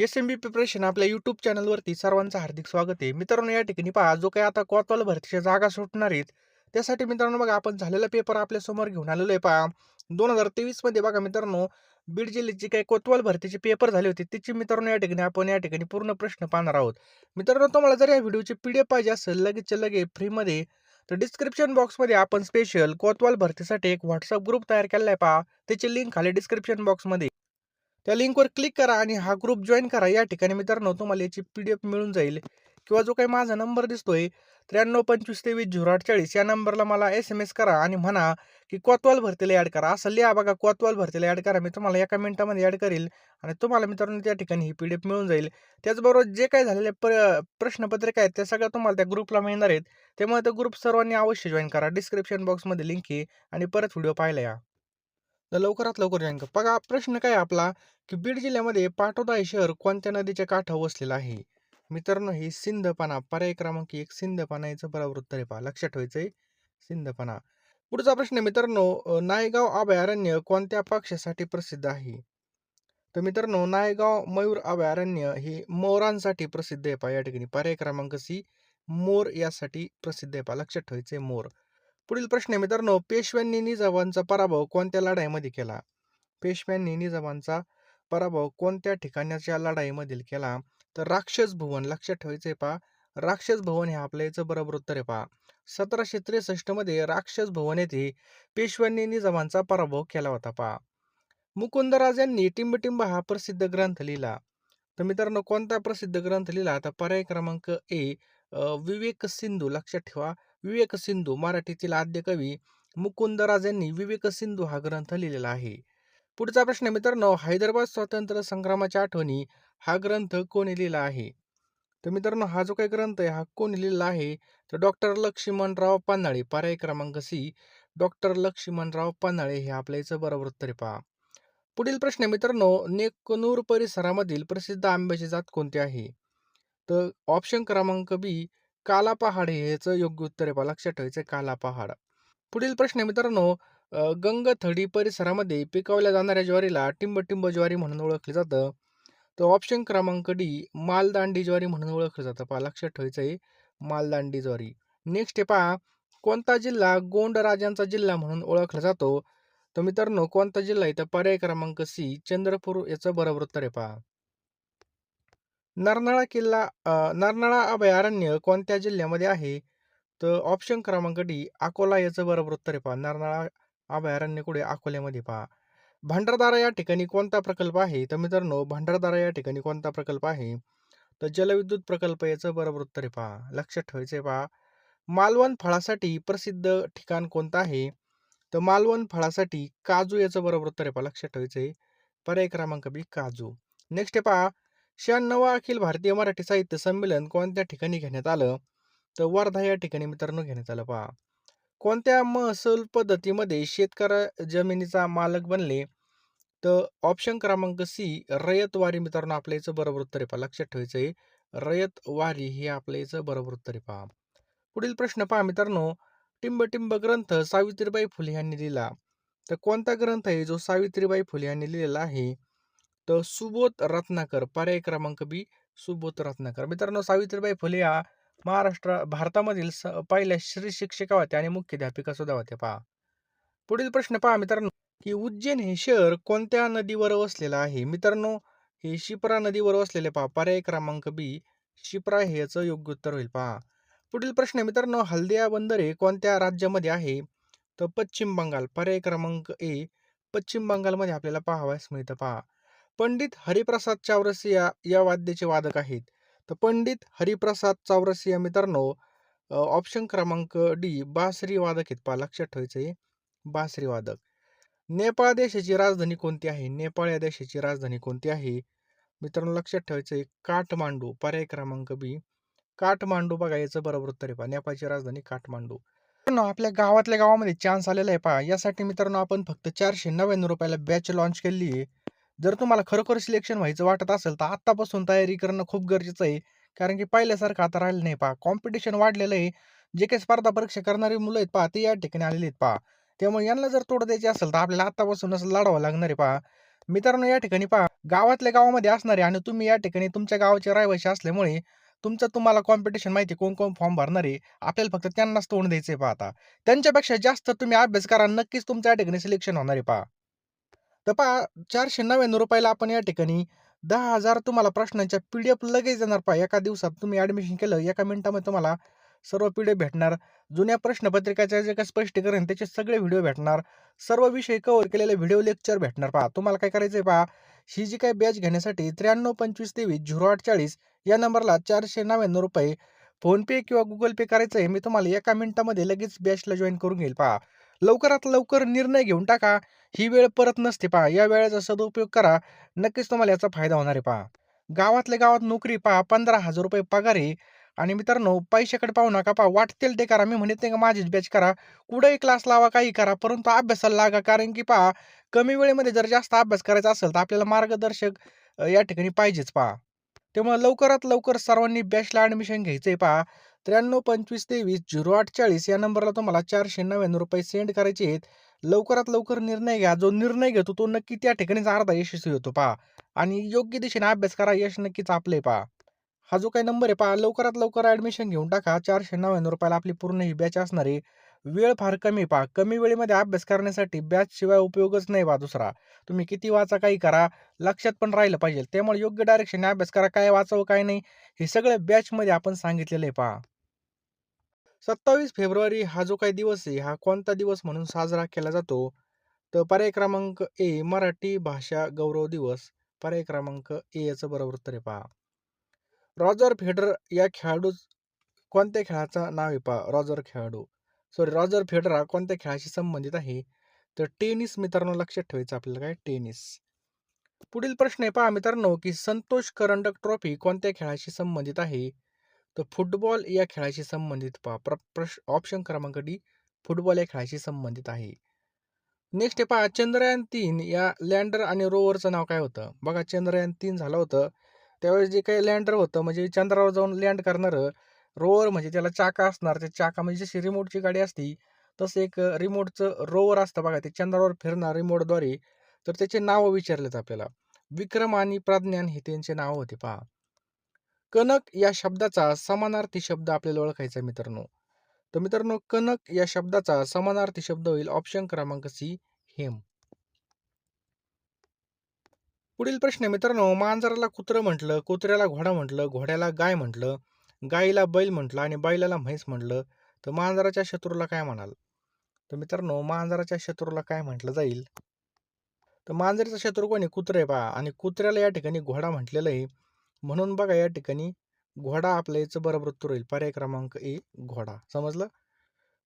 एस-एम-बी preparation आपल्या YouTube चॅनलवरती सर्वांचं हार्दिक स्वागत आहे. मित्रांनो, या ठिकाणी पहा, जो काही आता कोतवाल भरतीच्या जागा सुटणार आहेत, त्यासाठी मित्रांनो बघा आपण झालेला पेपर आपल्यासमोर घेऊन आलेलो आहे पहा. 2023 मध्ये बघा मित्रांनो, बीड जिल्ह्याची काही कोतवाल भरतीचे पेपर झाले होते, त्याची मित्रांनो आपण या ठिकाणी पूर्ण प्रश्न पाहणार आहोत. मित्रांनो, तुम्हाला जर या व्हिडिओची पी-डी-एफ पाहिजे असेल लगेचच्या लगे फ्रीमध्ये, तर डिस्क्रिप्शन बॉक्समध्ये आपण स्पेशल कोतवाल भरतीसाठी एक WhatsApp ग्रुप तयार केला आहे पहा. त्याची लिंक खाली डिस्क्रिप्शन बॉक्समध्ये. त्या लिंकवर क्लिक करा आणि हा ग्रुप जॉइन करा. या ठिकाणी मित्रांनो तुम्हाला याची पी-डी-एफ मिळून जाईल किंवा जो काही माझा नंबर दिसतोय 9325230840 या नंबरला मला एस-एम-एस करा आणि म्हणा की कोतवाल भरतीला ॲड करा. असं लिहा बघा, कोतवाल भरतीला ॲड करा. मी तुम्हाला एका मिनिटामध्ये ॲड करेल आणि तुम्हाला मित्रांनो त्या ठिकाणी ही पी-डी-एफ मिळून जाईल. त्याचबरोबर जे काही झालेले प्रश्नपत्रिका आहेत त्या सगळ्या तुम्हाला त्या ग्रुपला मिळणार आहेत. त्यामुळे तो ग्रुप सर्वांनी अवश्य जॉइन करा. डिस्क्रिप्शन बॉक्समध्ये लिंक आहे आणि परत व्हिडिओ पाहायला या. तर लवकरात लवकर जॉइन करा. बघा प्रश्न काय आहे आपला, की बीड जिल्ह्यामध्ये पाटोदा हे शहर कोणत्या नदीच्या काठावर वसलेलं आहे? मित्रांनो, हे सिंधफणा. पर्याय क्रमांक 1 सिंधफणा याचं बरोबर उत्तर आहे पहा. लक्षात ठेवायचंय सिंधफणा. पुढचा प्रश्न आहे मित्रांनो, नायगाव अभयारण्य कोणत्या पक्ष्यासाठी प्रसिद्ध आहे? तर मित्रांनो, नायगाव मयूर अभयारण्य हे मोरांसाठी प्रसिद्ध आहे पहा. या ठिकाणी पर्याय क्रमांक सी मोर यासाठी प्रसिद्ध आहे पहा. लक्षात ठेवायचंय मोर. पुढील प्रश्न आहे मित्रांनो, पेशव्यांनी निजामाचा पराभव कोणत्या लढाईमध्ये केला? पेशव्यांनी निजामाचा पराभव कोणत्या ठिकाणाच्या लढाईमध्ये केला? तर राक्षस भुवन. लक्षात ठेवायचंय पहा, राक्षस भुवन हे आपल्या याचं बरोबर उत्तर आहे पहा. 1763 मध्ये राक्षस भुवन येथे पेशव्यांनी निजामाचा पराभव केला होता पहा. मुकुंदराज यांनी टिंबटिंब हा प्रसिद्ध ग्रंथ लिहिला. तर मित्रांनो कोणता प्रसिद्ध ग्रंथ लिहिला? आता पर्याय क्रमांक ए विवेक सिंधू. लक्षात ठेवा, विवेक सिंधू. मराठीतील आद्य कवी मुकुंदराज यांनी विवेक सिंधू हा ग्रंथ लिहिलेला आहे. पुढचा प्रश्न आहे मित्रांनो, हैदराबाद स्वातंत्र्य संग्रामाच्या आठवणी हा ग्रंथ कोणी लिहिला आहे? तर मित्रांनो हा जो काही ग्रंथ आहे हा कोणी लिहिलेला आहे? तर डॉक्टर लक्ष्मणराव पन्हाळे. पर्याय क्रमांक सी डॉक्टर लक्ष्मणराव पन्हाळे हे आपल्या याचं बरोबर उत्तर आहे पहा. पुढील प्रश्न आहे मित्रांनो, नेकनूर परिसरामधील प्रसिद्ध आंब्याची जात कोणती आहे? तर ऑप्शन क्रमांक बी काला पहाड हे याचं योग्य उत्तर आहे पहा. लक्षात ठेवायचं काला पहाड. पुढील प्रश्न आहे मित्रांनो, गंगथडी परिसरामध्ये पिकवल्या जाणाऱ्या ज्वारीला टिंबटिंब ज्वारी म्हणून ओळखले जातं. तर ऑप्शन क्रमांक डी मालदांडी ज्वारी म्हणून ओळखलं जातं पहा. लक्षात ठेवायचं आहे मालदांडी ज्वारी. नेक्स्ट आहे पहा, कोणता जिल्हा गोंड राजांचा जिल्हा म्हणून ओळखला जातो? तर मित्रांनो कोणता जिल्हा आहे? तर पर्याय क्रमांक सी चंद्रपूर याचं बरोबर उत्तर आहे पहा. नरनाळा अभयारण्य कोणत्या जिल्ह्यामध्ये आहे? तर ऑप्शन क्रमांक डी अकोला याचं बरोबर उत्तर आहे पहा. नरनाळा अभयारण्य कुठे? अकोल्यामध्ये पहा. भंडारदरा या ठिकाणी कोणता प्रकल्प आहे? तर मित्रांनो भंडारदरा या ठिकाणी कोणता प्रकल्प आहे? तर जलविद्युत प्रकल्प याचं बरोबर उत्तर आहे पहा. लक्षात ठेवायचं पहा. मालवण फळासाठी प्रसिद्ध ठिकाण कोणतं आहे? तर मालवण फळासाठी काजू याचं बरोबर उत्तर आहे पहा. लक्षात ठेवायचं पर्याय क्रमांक बी काजू. नेक्स्ट आहे पहा, 96वा अखिल भारतीय मराठी साहित्य संमेलन कोणत्या ठिकाणी घेण्यात आलं? तर वर्धा या ठिकाणी मित्रांनो घेण्यात आलं पहा. कोणत्या महसूल पद्धतीमध्ये शेतकरी जमिनीचा मालक बनले? तर ऑप्शन क्रमांक सी रयतवारी मित्रांनो आपल्या याचं बरोबर उत्तर आहे पहा. लक्षात ठेवायचंय रयतवारी हे आपल्या याचं बरोबर उत्तर आहे पहा. पुढील प्रश्न पहा मित्रांनो, टिंबटिंब ग्रंथ सावित्रीबाई फुले यांनी लिहिला. तर कोणता ग्रंथ आहे जो सावित्रीबाई फुले यांनी लिहिलेला आहे? तर सुबोध रत्नाकर. पर्याय क्रमांक बी सुबोध रत्नाकर. मित्रांनो सावित्रीबाई फुले या भारतामधील पहिल्या स्त्री शिक्षिका होत्या आणि मुख्याध्यापिका सुद्धा होत्या पहा. पुढील प्रश्न पहा मित्रांनो, की उज्जैन हे शहर कोणत्या नदीवर वसलेलं आहे? मित्रांनो हे शिप्रा नदीवर वसलेले पहा. पर्याय क्रमांक बी शिप्रा हे याचं योग्य उत्तर होईल पहा. पुढील प्रश्न मित्रांनो, हल्दिया बंदर हे कोणत्या राज्यामध्ये आहे? तर पश्चिम बंगाल. पर्याय क्रमांक ए पश्चिम बंगालमध्ये आपल्याला पाहावयास मिळतं पहा. पंडित हरिप्रसाद चौरसिया या वाद्याचे वादक आहेत. तर पंडित हरिप्रसाद चौरसिया मित्रांनो ऑप्शन क्रमांक डी बासरी वादक आहेत पहा. लक्षात ठेवायचं बासरी वादक. नेपाळ देशाची राजधानी कोणती आहे? नेपाळ या देशाची राजधानी कोणती आहे? मित्रांनो लक्षात ठेवायचं काठमांडू. पर्याय क्रमांक बी काठमांडू बघा याचं बरोबर उत्तर आहे पहा. नेपाळची राजधानी काठमांडू. मित्रांनो आपल्या गावातल्या गावामध्ये चान्स आलेला आहे पहा. यासाठी मित्रांनो आपण फक्त 499 रुपयाला बॅच लॉन्च केली आहे. जर तुम्हाला खरोखर सिलेक्शन व्हायचं वाटत असेल तर आत्तापासून तयारी करणं खूप गरजेचं आहे. कारण की पहिल्यासारखं आता राहिलं नाही पहा. कॉम्पिटिशन वाढलेलं आहे. जे काही स्पर्धा परीक्षा करणारी मुलं आहेत पहा ते या ठिकाणी आलेली आहेत पहा. त्यामुळे यांना जर तोड द्यायची असेल तर आपल्याला आत्तापासूनच लढावं लागणार आहे पहा. मित्रांनो, या ठिकाणी पहा, गावातल्या गावामध्ये असणारे आणि तुम्ही या ठिकाणी तुमच्या गावाचे रहिवासी असल्यामुळे तुम्हाला कॉम्पिटिशन माहिती आहे, कोण-कोण फॉर्म भरणार आहे. आपल्याला फक्त त्यांनाच तोंड द्यायचंय पहा आता. त्यांच्यापेक्षा जास्त तुम्ही अभ्यास करा. नक्कीच तुमच्या या ठिकाणी सिलेक्शन होणार आहे पहा. तर पहा, ₹499 ला आपण या ठिकाणी 10,000 तुम्हाला प्रश्नांच्या पी-डी-एफ लगेच देणार पहा. एका दिवसात तुम्ही ॲडमिशन केलं, एका मिनिटामध्ये तुम्हाला सर्व पी-डी-एफ भेटणार. जुन्या प्रश्नपत्रिकाचे जे काही स्पष्टीकरण आहे, त्याचे सगळे व्हिडिओ भेटणार. सर्व विषय कव्हर केलेले व्हिडिओ लेक्चर भेटणार पहा. तुम्हाला काय करायचंय पहा, ही जी काही बॅच घेण्यासाठी 9325230840 या नंबरला ₹499 फोनपे किंवा Google पे करायचं आहे. मी तुम्हाला एका मिनिटामध्ये लगेच बॅचला जॉइन करून घेईल पहा. लवकरात लवकर निर्णय घेऊन टाका. ही वेळ परत नसते पहा. या वेळेचा सदुपयोग करा. नक्कीच तुम्हाला याचा फायदा होणार आहे पहा. गावातल्या गावात नोकरी पहा, ₹15,000 पगार आहे आणि मित्रांनो, पैशाकडे पाहू नका पहा. वाटेल ते करा. मी म्हणत नाही का माझीच बॅच करा. कुठेही क्लास लावा, काही करा, परंतु अभ्यासाला लागा. कारण की पहा, कमी वेळेमध्ये जर जास्त अभ्यास करायचा असेल, तर आपल्याला मार्गदर्शक या ठिकाणी पाहिजेच पहा. त्यामुळे लवकरात लवकर सर्वांनी बॅचला ॲडमिशन घ्यायचंय पहा. 9325230840 या नंबरला तुम्हाला ₹499 सेंड करायचे आहेत. लवकरात लवकर निर्णय घ्या. जो निर्णय घेतो तो नक्की त्या ठिकाणीच अर्धा यशस्वी होतो पहा. आणि योग्य दिशेने अभ्यास करा. यश नक्कीच आपलं आहे पहा. हा जो काही नंबर आहे पहा, लवकरात लवकर ॲडमिशन घेऊन टाका. ₹499 ला आपली पूर्ण ही बॅच असणार आहे. वेळ फार कमी आहे पहा. कमी वेळेमध्ये अभ्यास करण्यासाठी बॅचशिवाय उपयोगच नाही पहा दुसरा. तुम्ही किती वाचा, काही करा, लक्षात पण राहिलं पाहिजे. त्यामुळे योग्य डायरेक्शनने अभ्यास करा. काय वाचावं, काय नाही, हे सगळं बॅचमध्ये आपण सांगितलेलं आहे पहा. 27 फेब्रुवारी हा जो काही दिवस आहे, हा कोणता दिवस म्हणून साजरा केला जातो? तर पर्याय क्रमांक ए, मराठी भाषा गौरव दिवस. पर्याय क्रमांक ए याचं बरोबर उत्तर आहे पहा. रॉजर फेडरर या खेळाडू कोणत्या खेळाचं नाव आहे पहा? रॉजर फेडरर हा कोणत्या खेळाशी संबंधित आहे? तर टेनिस मित्रांनो, लक्षात ठेवायचं आपल्याला, काय टेनिस. पुढील प्रश्न आहे पहा मित्रांनो, की संतोष करंडक ट्रॉफी कोणत्या खेळाशी संबंधित आहे? तर फुटबॉल या खेळाशी संबंधित पहा. ऑप्शन क्रमांक डी, फुटबॉल या खेळाशी संबंधित आहे. नेक्स्ट आहे पहा, चंद्रयान-3 या लँडर आणि रोवरचं नाव काय होतं? बघा, चंद्रयान-3 झालं होतं. त्यावेळेस जे काही लँडर होतं, म्हणजे चंद्रावर जाऊन लँड करणारं रोवर, म्हणजे त्याला चाका असणार. त्या चाका म्हणजे जशी रिमोटची गाडी असती, तसं एक रिमोटचं रोवर असतं बघा, ते चंद्रावर फिरणार रिमोटद्वारे. तर त्याचे नावं विचारलेत आपल्याला. विक्रम आणि प्रज्ञान हे त्यांचे नाव होते पहा. कनक या शब्दाचा समानार्थी शब्द आपल्याला ओळखायचा आहे मित्रांनो. तर मित्रांनो, कनक या शब्दाचा समानार्थी शब्द होईल ऑप्शन क्रमांक सी, हेम. पुढील प्रश्न आहे मित्रांनो, मांजराला कुत्रं म्हटलं, कुत्र्याला घोडा म्हटलं, घोड्याला गाय म्हटलं, गायीला बैल म्हटलं आणि बैलाला म्हैस म्हटलं, तर मांजराच्या शत्रूला काय म्हणाल? तर मित्रांनो, मांजराच्या शत्रूला काय म्हटलं जाईल? तर मांजरीचा शत्रू कोणी? कुत्रं आहे पहा. आणि कुत्र्याला या ठिकाणी घोडा म्हटलेलं आहे. म्हणून बघा, या ठिकाणी घोडा आपल्या याचं बरोबर उत्तर होईल. पर्याय क्रमांक ए, घोडा. समजलं?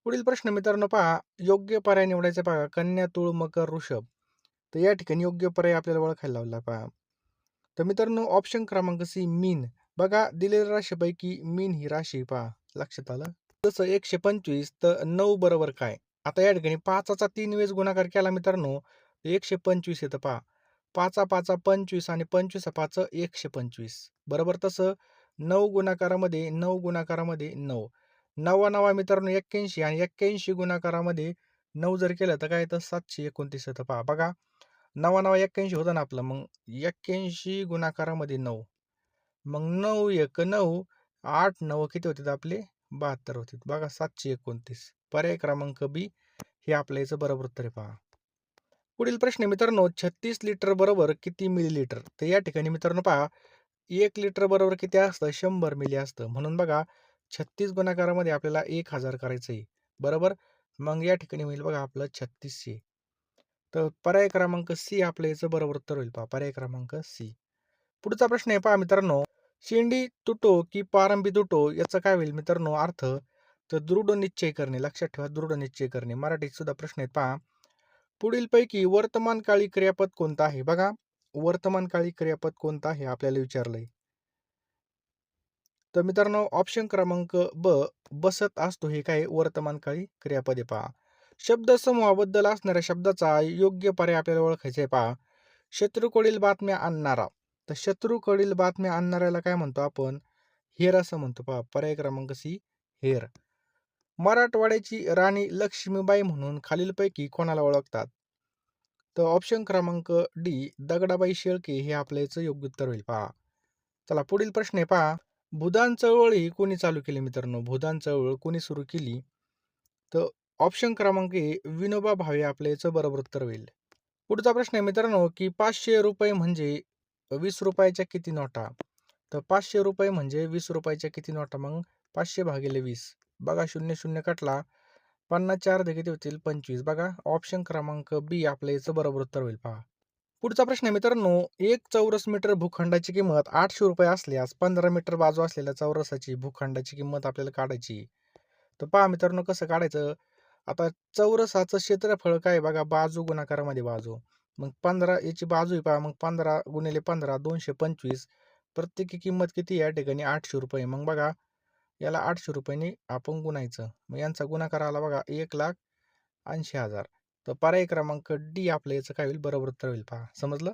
पुढील प्रश्न मित्रांनो पहा, योग्य पर्याय निवडायचा पहा. कन्या, तूळ, मकर, वृषभ. तर या ठिकाणी योग्य पर्याय आपल्याला ओळखायला लावला पहा. तर मित्रांनो, ऑप्शन क्रमांक सी, मीन. बघा, दिलेल्या राशीपैकी मीन ही राशी पहा. लक्षात आलं? जसं 125 तर 9 बरोबर काय? आता या ठिकाणी 5चा 3 वेळेस गुणाकार केला मित्रांनो, 125 येतं पहा. 5 25 आणि 25 5 125. बरोबर तसं 9 गुणाकारामध्ये 9 गुणाकारामध्ये 9. 9 मित्रांनो 81 आणि 81 गुणाकारामध्ये 9 जर केलं तर काय येतं? 729 येतं पहा. बघा, 9 81 होतं ना आपलं. मग 81 गुणाकारामध्ये 9. मग 9 1 9, 8 9 किती होते आपले? 72 होते. बघा, 729. पर्याय क्रमांक बी हे आपल्या याचं बरोबर उत्तर आहे पहा. पुढील प्रश्न मित्रांनो, 36 लिटर बरोबर किती मिलीलिटर? तर या ठिकाणी मित्रांनो पहा, 1 लिटर बरोबर किती असतं? 100 मिली असतं. म्हणून बघा, 36 गुणाकारामध्ये आपल्याला 1000 करायचं आहे. बरोबर? मग या ठिकाणी होईल बघा आपलं 3600. तर पर्याय क्रमांक सी आपल्या याचं बरोबर उत्तर होईल पहा. पर्याय क्रमांक सी. पुढचा प्रश्न आहे पहा मित्रांनो, शेंडी तुटो की पारंबी तुटो याचा काय होईल मित्रांनो अर्थ? तर दृढ निश्चय करणे. लक्षात ठेवा, दृढ निश्चय करणे. मराठीत सुद्धा प्रश्न आहेत पहा. पुढीलपैकी वर्तमानकाळी क्रियापद कोणतं आहे? बघा, वर्तमानकाळी क्रियापद कोणतं आहे आपल्याला विचारलंय. तर मित्रांनो, ऑप्शन क्रमांक ब, बसत असतो, हे काय वर्तमानकाळी क्रियापद आहे पहा. शब्दसमूहाबद्दल असणाऱ्या शब्दाचा योग्य पर्याय आपल्याला ओळखायचा आहे पहा. शत्रूकडील बातम्या आणणारा. तर शत्रूकडील बातम्या आणणाऱ्याला काय म्हणतो आपण? हेर असं म्हणतो पहा. पर्याय क्रमांक सी, हेर. मराठवाड्याची राणी लक्ष्मीबाई म्हणून खालीलपैकी कोणाला ओळखतात? तर ऑप्शन क्रमांक डी दगडाबाई शेळके हे आपल्या याचं योग्य उत्तर होईल पहा. चला पुढील प्रश्न आहे पहा. भूदान चळवळ ही कोणी चालू केली मित्रांनो? भूदान चळवळ कोणी सुरू केली? तर ऑप्शन क्रमांक ए विनोबा भावे आपल्या याचं बरोबर उत्तर होईल. पुढचा प्रश्न आहे मित्रांनो, की 500 रुपये म्हणजे 20 रुपयाच्या किती नोटा? तर 500 रुपये म्हणजे 20 रुपयाच्या किती नोटा? मग 500 भागिले 20. बघा 0 कटला. 50चे अर्धे किती होतील? 25. बघा ऑप्शन क्रमांक बी आपल्या याचं बरोबर उत्तर होईल पहा. पुढचा प्रश्न आहे मित्रांनो, 1 चौरस मीटर भूखंडाची किंमत 800 रुपये असल्यास 15 मीटर बाजू असलेल्या चौरसाची भूखंडाची किंमत आपल्याला काढायची. तर पहा मित्रांनो कसं काढायचं. आता चौरसाचं क्षेत्रफळ काय आहे बघा, बाजू गुणाकारामध्ये बाजू. मग 15 याची बाजू आहे पहा, मग 15 गुणिले 15 225. प्रत्येकी किंमत किती या ठिकाणी 800 रुपये. मग बघा याला 800 रुपयांनी आपण गुणायचं. मग यांचा गुणाकार आला बघा 1,80,000. तर पर्याय क्रमांक डी आपल्या याचं काय होईल? बरोबर उत्तर होईल पहा. समजलं?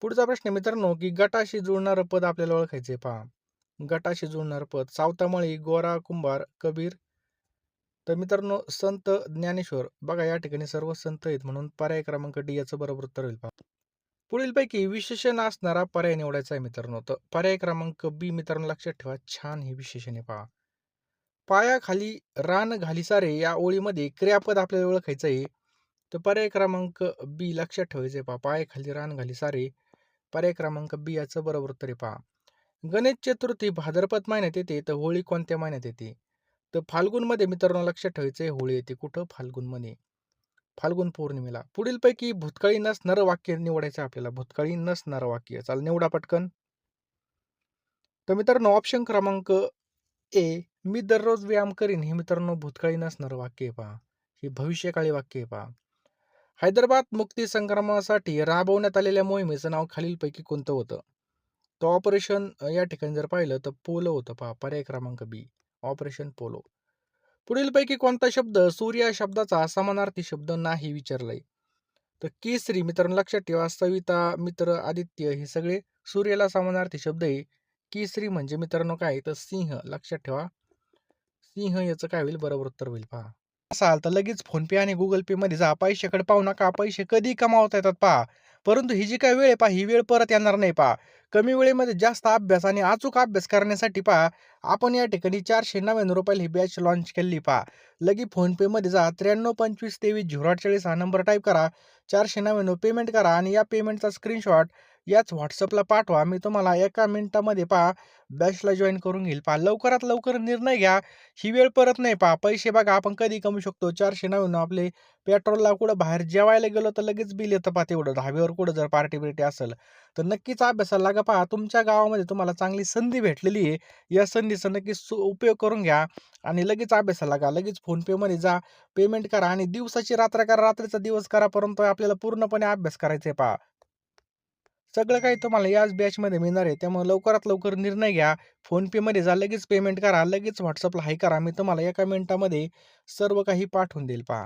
पुढचा प्रश्न आहे मित्रांनो, की गटाशी जुळणारं पद आपल्याला ओळखायचंय पहा. गटाशी जुळणारं पद सावतामळी, गोरा, कुंभार, कबीर. तर मित्रांनो संत ज्ञानेश्वर. बघा या ठिकाणी सर्व संत आहेत म्हणून पर्याय क्रमांक डी याचं बरोबर उत्तर होईल पहा. पुढीलपैकी विशेषण असणारा पर्याय निवडायचा आहे मित्रांनो. तर पर्याय क्रमांक बी मित्रांनो लक्षात ठेवा. छान हे विशेषण आहे पहा. पायाखाली रान घाली सारे या ओळीमध्ये क्रियापद आपल्याला ओळखायचं आहे. तर पर्याय क्रमांक बी लक्षात ठेवायचं आहे पहा. पायाखाली रान घाली सारे. पर्याय क्रमांक बी याचं बरोबर उत्तर आहे पहा. गणेश चतुर्थी भाद्रपद महिन्यात येते, तर होळी कोणत्या महिन्यात येते? तर फाल्गुनमध्ये मित्रांनो लक्षात ठेवायचं आहे होळी येते. कुठं? फाल्गुनमध्ये. फाल्गुन पौर्णिमेला. पुढीलपैकी भूतकाळी नसणारं वाक्य निवडायचं आपल्याला. भूतकाळी नसणारं वाक्य. चला निवडा पटकन. तर मित्रांनो ऑप्शन क्रमांक ए मी दररोज व्यायाम करीन हे मित्रांनो भूतकाळी नसणारं वाक्य आहे पहा. हे भविष्यकाळी वाक्य आहे पहा. हैदराबाद मुक्ती संग्रामासाठी राबवण्यात आलेल्या मोहिमेचं नाव खालीलपैकी कोणतं होतं? तर ऑपरेशन या ठिकाणी जर पाहिलं तर पोलो होतं पहा. पर्याय क्रमांक बी. Operation polo. पुढीलपैकी कोणता शब्द सूर्य या शब्दाचा समानार्थी शब्द नाही विचारलाय? तर केसरी मित्रांनो लक्षात ठेवा. सविता, मित्र, आदित्य हे सगळे सूर्याला समानार्थी शब्द आहे. केसरी म्हणजे मित्रांनो काय आहे? तर सिंह. लक्षात ठेवा. सिंह याचं काय होईल? बरोबर उत्तर होईल पहा. असाल तर लगेच फोनपे आणि गुगल पे मध्ये जा. पैशाकडे पाहू नका. पैसे कधी कमावता येतात पहा. परंतु ही जी काही वेळ आहे पहा, ही वेळ परत येणार नाही पहा. कमी वेळेमध्ये जास्त अभ्यास आणि अचूक अभ्यास करण्यासाठी पहा आपण या ठिकाणी 499 रुपयाला ही बॅच लॉन्च केली पहा. लगे फोनपे मध्ये जा. 9325230840 हा नंबर टाईप करा. 499 पेमेंट करा आणि या पेमेंटचा स्क्रीनशॉट याच व्हॉट्सअपला पाठवा. मी तुम्हाला एका मिनिटामध्ये पहा बॅचला जॉईन करून घेईल पहा. लवकरात लवकर निर्णय घ्या. ही वेळ परत नाही पहा. पैसे बघा आपण कधी कमवू शकतो. 499 आपले पेट्रोलला कुठं बाहेर जेवायला गेलो तर लगेच बिल येतं पहा तेवढं. धाब्यावर कुठं जर पार्टी बिर्टी असेल तर नक्कीच अभ्यासाला लागा पहा. तुमच्या गावामध्ये तुम्हाला चांगली संधी भेटलेली आहे. या संधीचा नक्कीच उपयोग करून घ्या आणि लगेच अभ्यासाला लागा. लगेच फोनपेमध्ये जा, पेमेंट करा आणि दिवसाची रात्र करा, रात्रीचा दिवस करा, परंतु आपल्याला पूर्णपणे अभ्यास करायचा आहे पहा. सगळं काही तुम्हाला याच बॅचमध्ये मिळणार आहे. त्यामुळे लवकरात लवकर निर्णय घ्या. फोनपेमध्ये जा, लगेच पेमेंट करा, लगेच व्हॉट्सअपला हाय करा. मी तुम्हाला एका मिनिटामध्ये सर्व काही पाठवून देईल पहा.